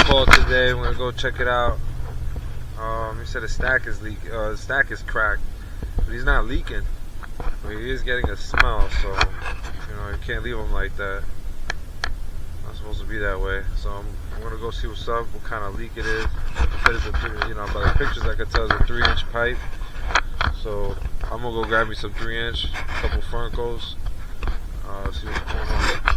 call today. I'm gonna go check it out. He said the stack is the stack is cracked, but he's not leaking. But he is getting a smell, so you can't leave him like that. Not supposed to be that way. So I'm gonna go see what's up, what kind of leak it is. He said it's a by the pictures I could tell it's a 3-inch pipe. So I'm gonna go grab me some 3-inch, a couple Funkos, see what's going on.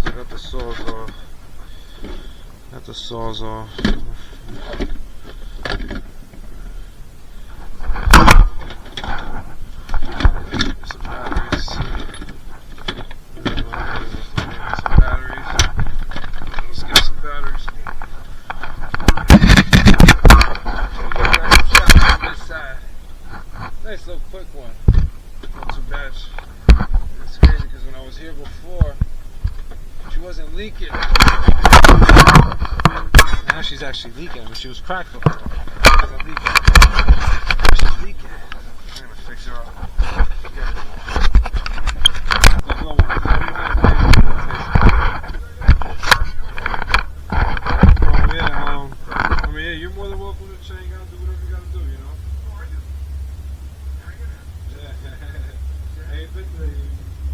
I got the saws off. Got the saws off. Some batteries. Some batteries. Let's get some batteries. Nice little quick one. Not too bad. It's crazy because when I was here before, she wasn't leaking. Now she's actually leaking. I mean, she was cracked before. She wasn't leaking. She's leaking. I'm gonna fix her up. Yeah, you're more than welcome to check out, do whatever you gotta do, Yeah. Hey, but you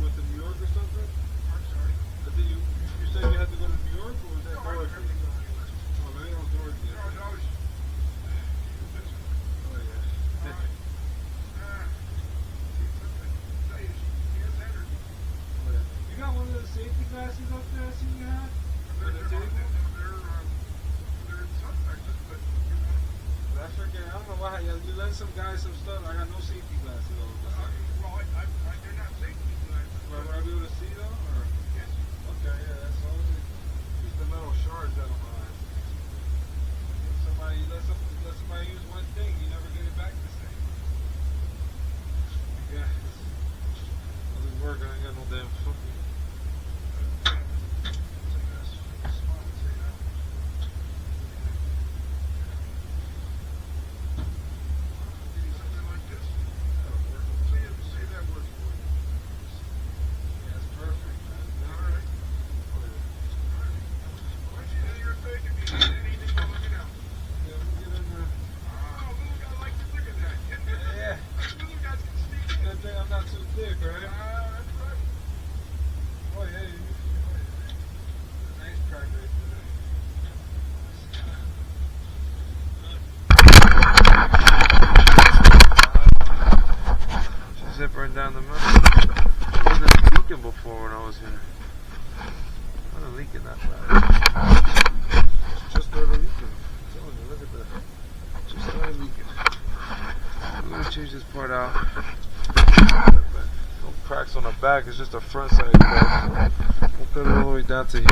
went to New York or something? I'm sorry. I think you said you had to go to New York, or was that Dorothy? Oh, maybe that was Dorothy. No, I was. Oh, yeah. You got one of those safety glasses up there I seen you had? On the table? I forget. I don't know why. You lend some guys some stuff. I got no safety glasses all the time. Well, they're not safety glasses. Would I be able to see though? Or? Yes. Okay, yeah, that's all. Just the metal shards out of mine. Let somebody use one thing, you never get it back the same. Yeah. Doesn't work. I ain't got no damn fucking. I'm not too thick, right? That's right. Oh, yeah. Nice crack right there. She's zippering down the middle. She wasn't leaking before when I was here. I wasn't leaking that bad. Just started leaking. I'm telling you, look at that. Just started leaking. I'm going to change this part out. No cracks on the back, it's just a front side crack. We'll put it all the way down to here.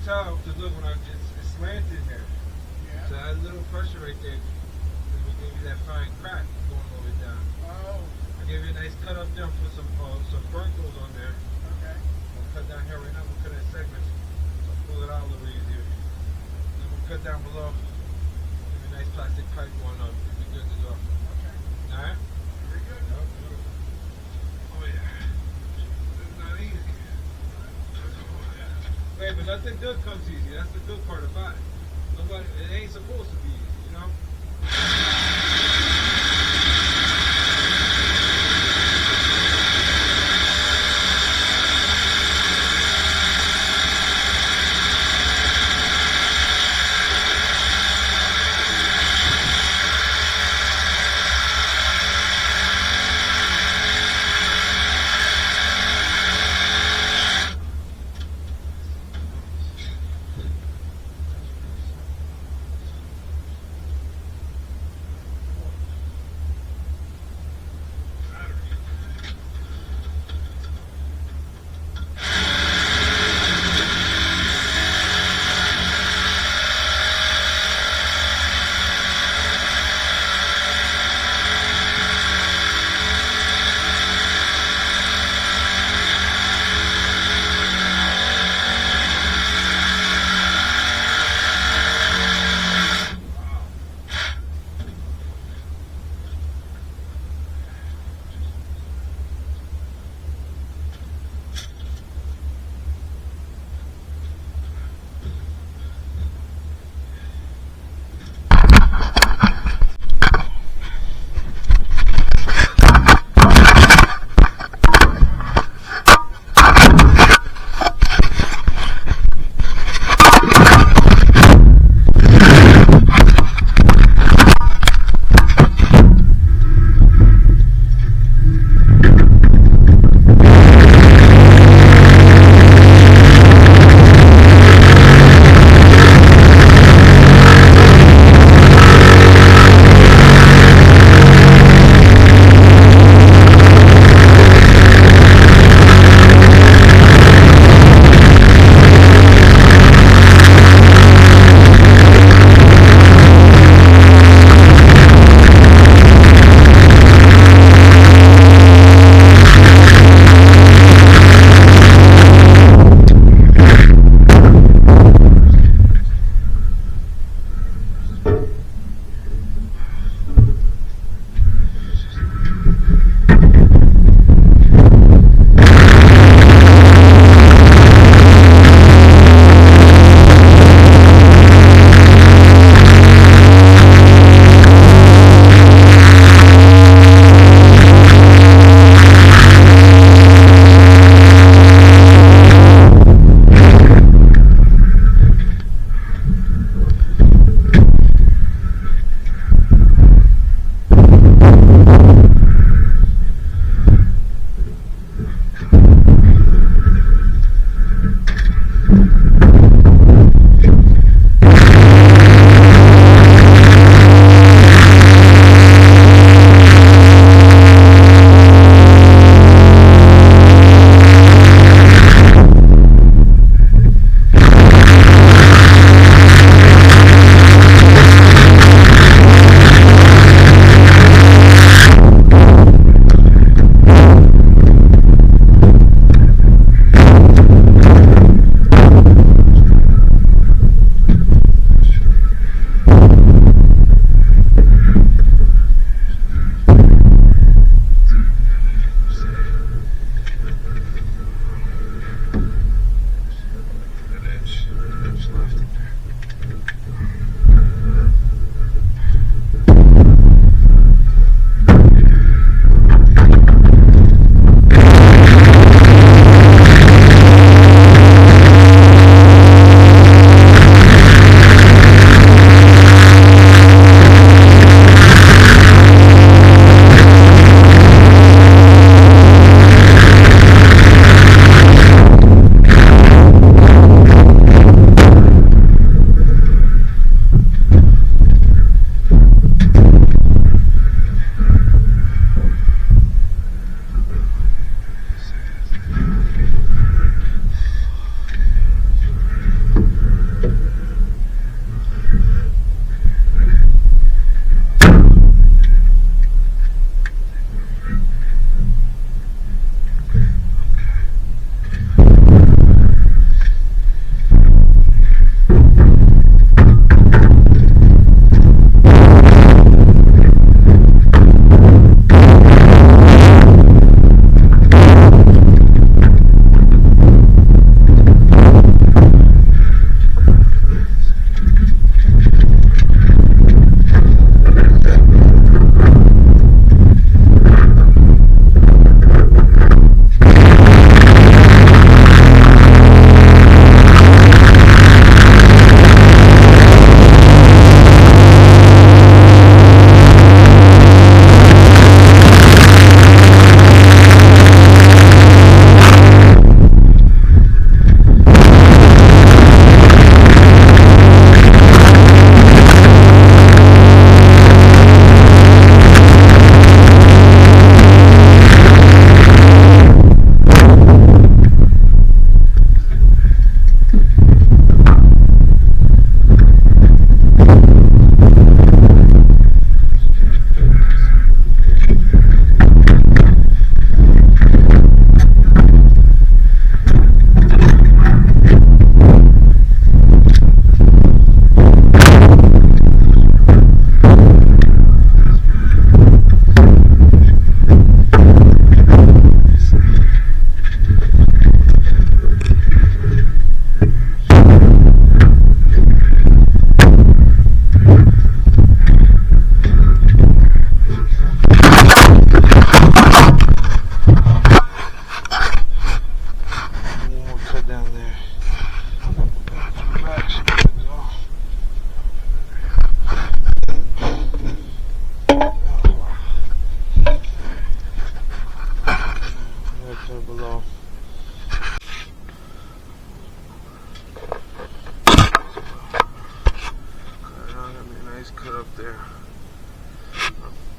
tell to look when it's slanted here. Yeah. So that little pressure right there is what gave you that fine crack going all the way down. Oh, I gave you a nice cut up there, put some burntles on there. okay. We'll cut down here right now, we'll cut in segments. So pull it out a little easier. Then we'll cut down below. Give you a nice plastic pipe going up. You'll be good to go. Okay. Alright? Very good. Yep, beautiful. Oh yeah. This is not easy. Wait, but nothing good comes easy. That's the good part about it. Nobody, it ain't supposed to be easy, you know?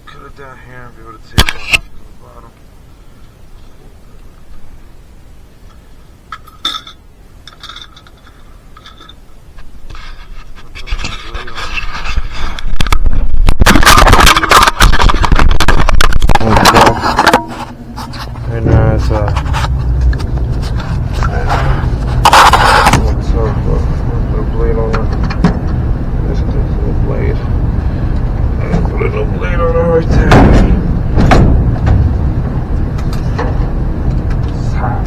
Cut it down here and be able to take it off to the bottom. And it's put a blade on it. This is a blade. And put a little blade on it right there. It's hot.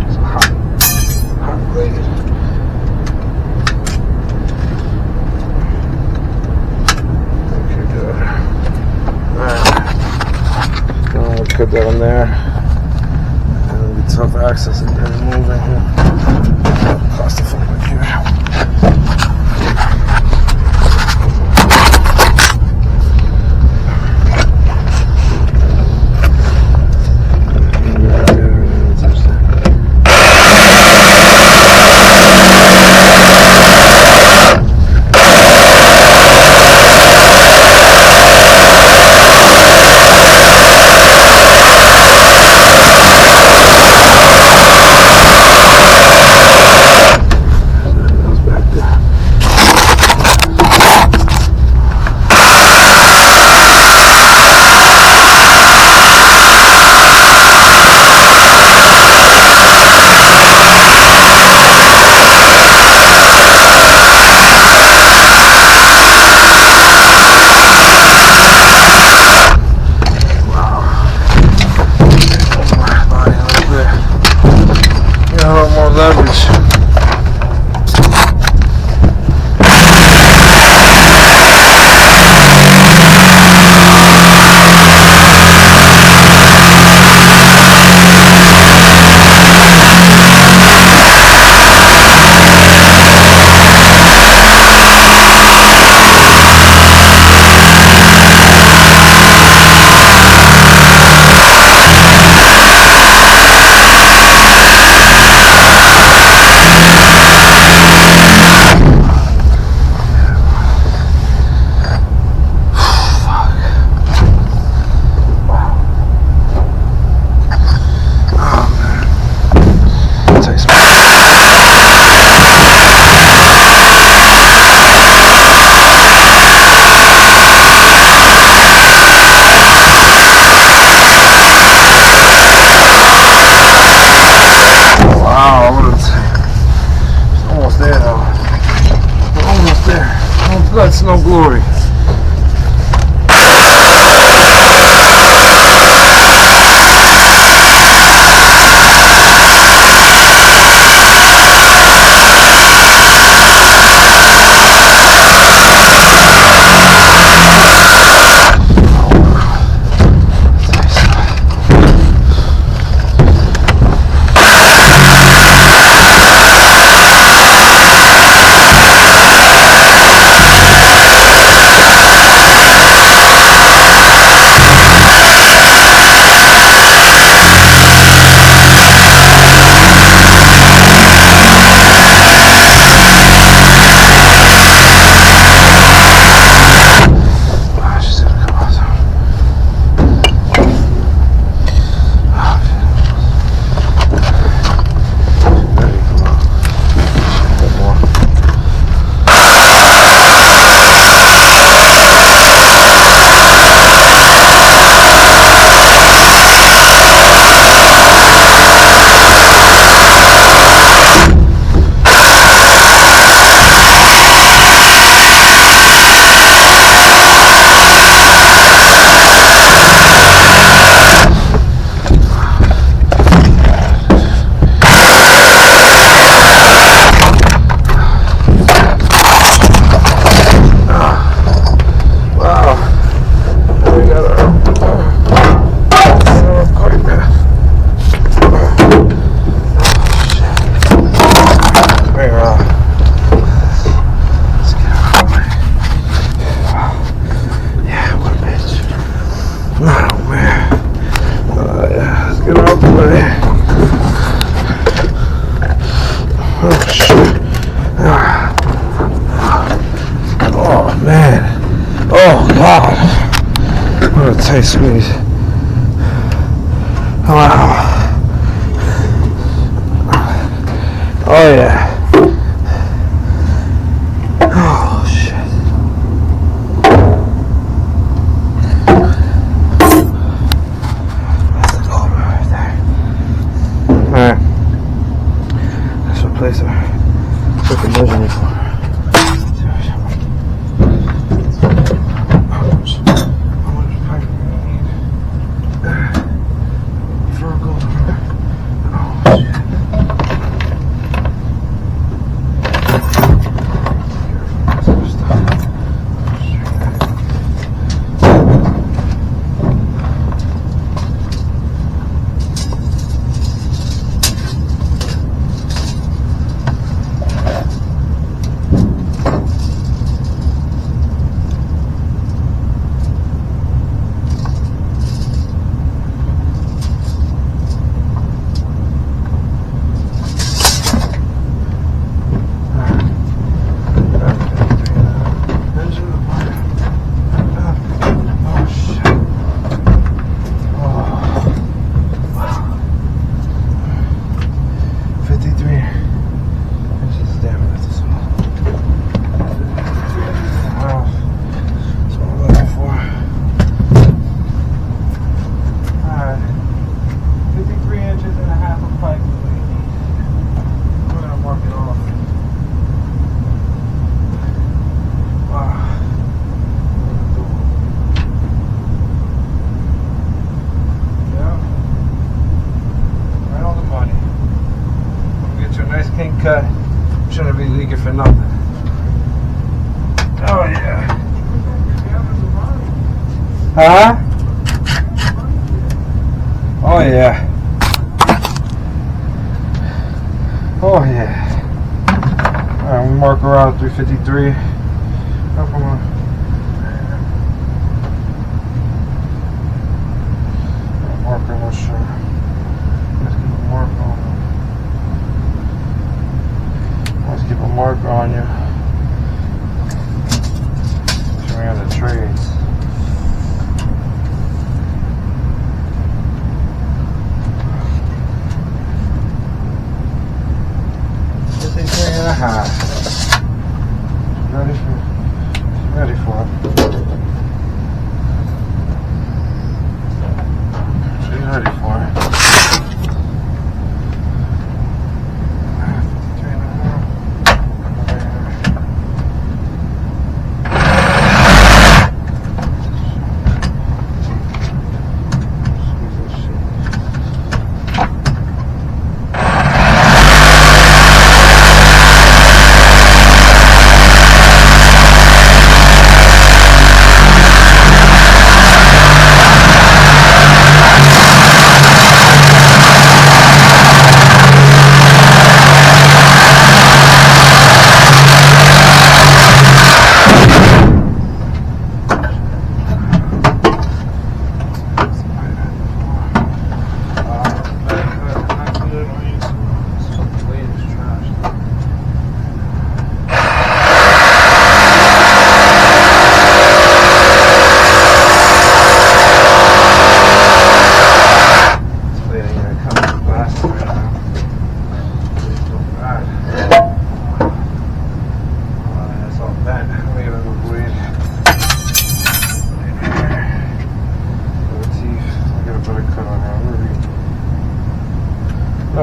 It's a hot blade. Okay, good. Alright. Now we'll cut that on there. And it'll be tough access and moving here. Claustrophobic here. Leverage. Guts, no glory. tight squeeze. Wow. Oh yeah. Oh shit. That's the goal right there. Alright. That's what place I took a measurement for. Cut. Shouldn't be leaking for nothing. Oh yeah. Huh? Oh yeah. Oh yeah. Alright, we'll mark around 353. Up on marker, I'm not sure. Let's keep a mark on. Let's keep a marker on you. Showing you the trades. Ready for it. She's ready for it.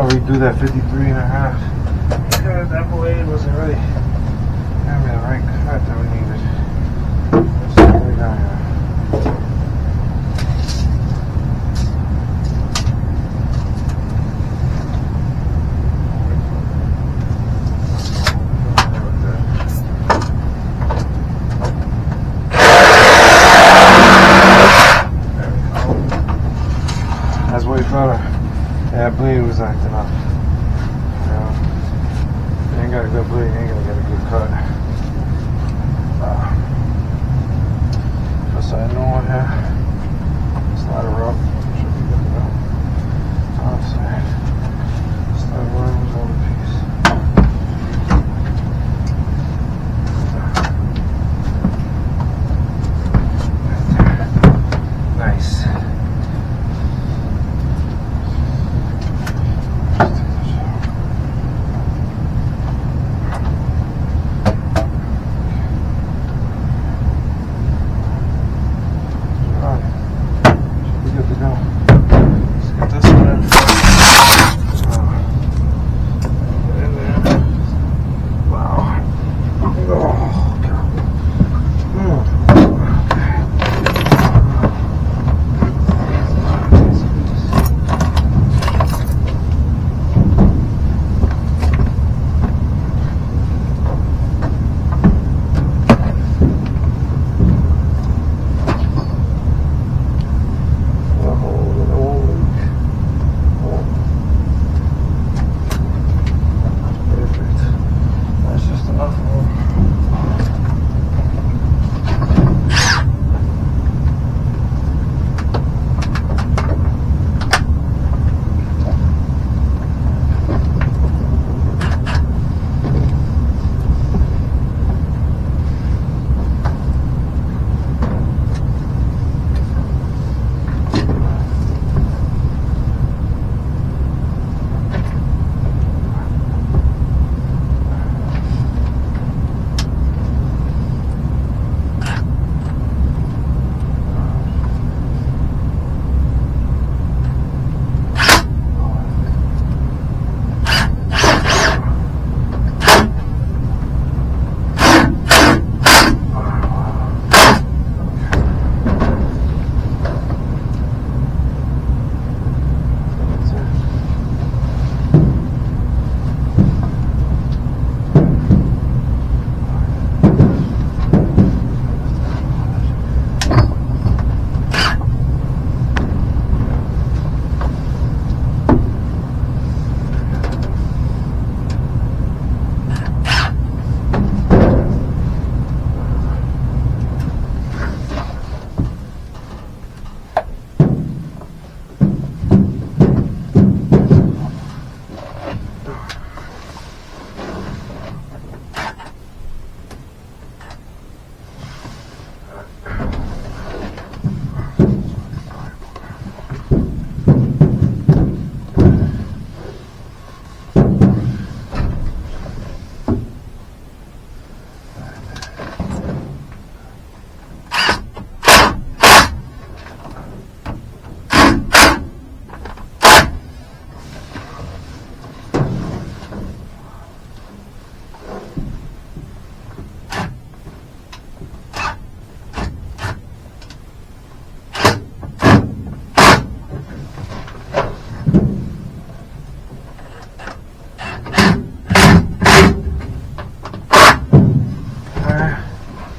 Redo that 53 and a half. That blade wasn't really having the right cut that we needed. Let's see what we got here. That's way better. That blade was acting up. You ain't got a good blade, you ain't gonna get a good cut.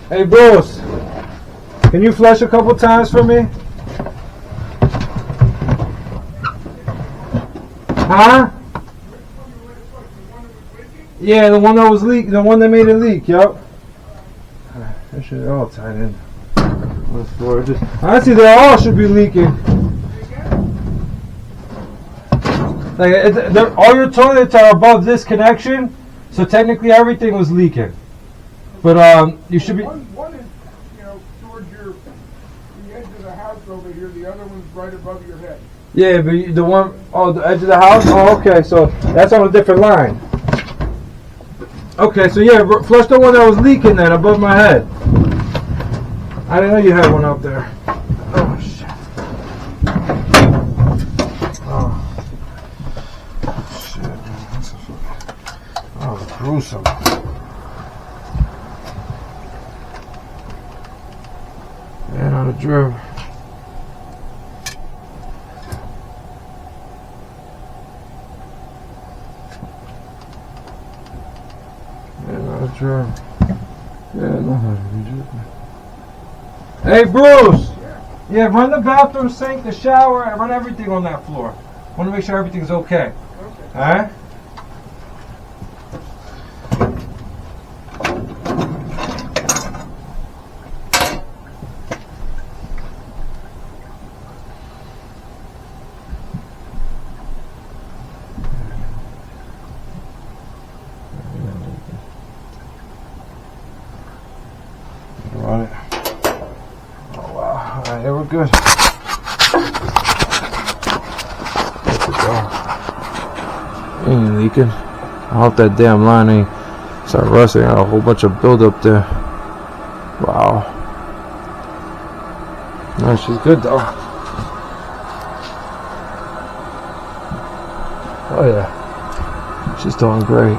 Hey Bruce, can you flush a couple times for me? Huh? Yeah, the one that was leak, the one that made it leak. Yup. That should all tied in. On the floor. Just honestly, they all should be leaking. Like all your toilets are above this connection, so technically everything was leaking. But you should be. One is, towards the edge of the house over here. The other one's right above your head. Yeah, but the one on the edge of the house. Oh, okay. So that's on a different line. Okay, so yeah, flush the one that was leaking then above my head. I didn't know you had one up there. Oh shit. Oh shit, man. That's a fucking. Oh, gruesome. Man on a drip. Man on a drip. Yeah, no. Hey Bruce! Yeah, run the bathroom sink, the shower, and run everything on that floor. Want to make sure everything's okay. Okay. Alright? Run it. Oh wow. Alright, yeah, we're good. Ain't leaking. I hope that damn line ain't start rusting. I got a whole bunch of buildup there. Wow. No, she's good though. Oh yeah. She's doing great.